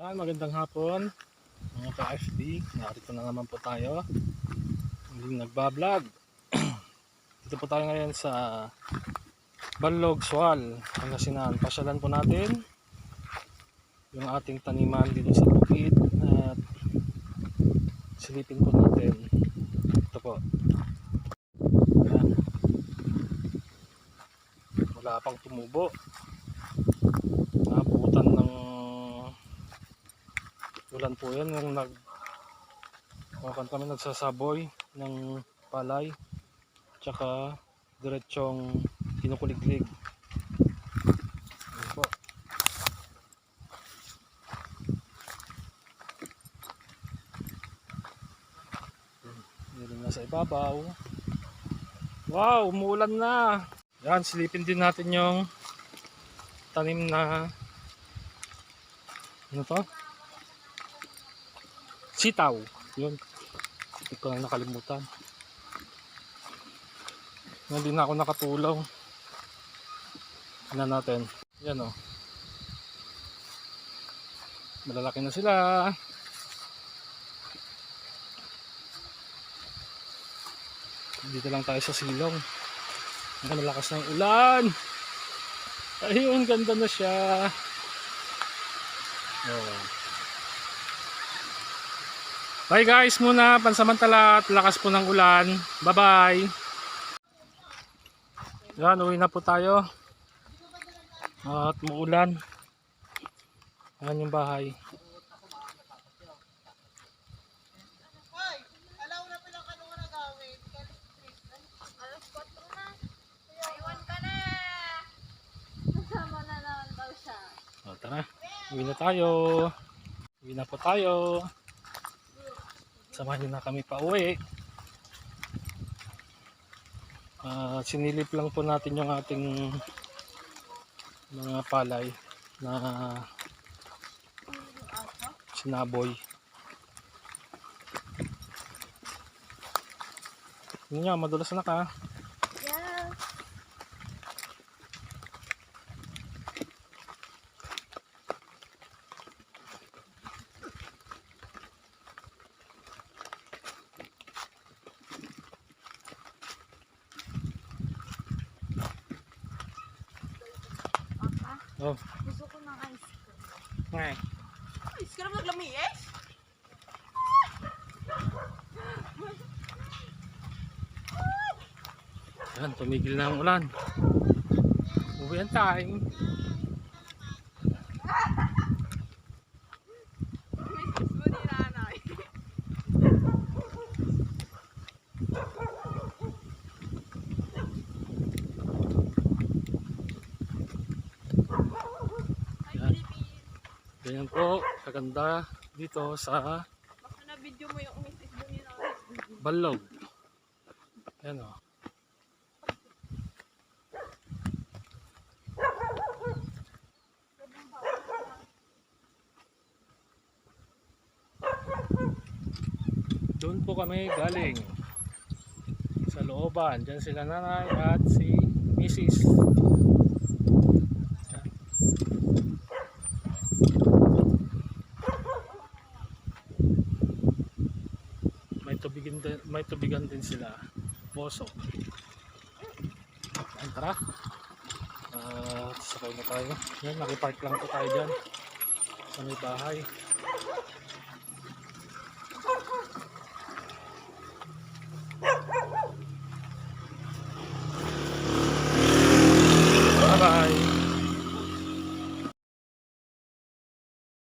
Magandang hapon mga ka-FB. Narito na naman po tayo. Muling nagbablog. Dito po tayo ngayon sa Balog, Sual, Pangasinan. Pasyalan po natin yung ating taniman dito sa bukid at silipin po natin. Ito po. Ayan. Wala pang tumubo. Nabutan ng ulan po yan yung kami nagsasaboy ng palay tsaka diretsong kinukuliglig. Ayan po. Meron na sa ibabaw. Wow, umuulan na. Yan, silipin din natin yung tanim na ano to? Sitaw. Yun. Hindi ko na nakalimutan. Hindi na ako nakatulong. Tignan natin. Yan o. Malalaki na sila. Dito lang tayo sa silong. Malakas ng ulan. Ayun, ganda na siya. Oh. Bye guys muna, pansamantala at lakas po ng ulan. Bye bye. Yan, uwi na po tayo. At muulan. Yan yung bahay. Alas 4 na. Iwan ka na. Kasama na naman daw siya. O, tara, uwi na tayo. Uwi na po tayo. Samahan nyo na kami pa uwi. Sinilip lang po natin yung ating mga palay na sinaboy. Yun nga, madulas na ka. Yeah. Oh. Gusto ko ng ice cream. Ngay. Ice cream naglamiis? Yan, tumigil na ang ulan. Uwi ang tayo. Miss mo ni nanay. Yan. Ganyan po, kaganda dito sa Baka na video mo yung miss mo ni nanay. Balog. Yan o. Doon po kami galing sa looban. Diyan sila nanay at si Mrs. Yan. May tubigan din sila. Poso. Yan, tara. Sakay na tayo. Yan, nakipark lang po tayo dyan sa may bahay.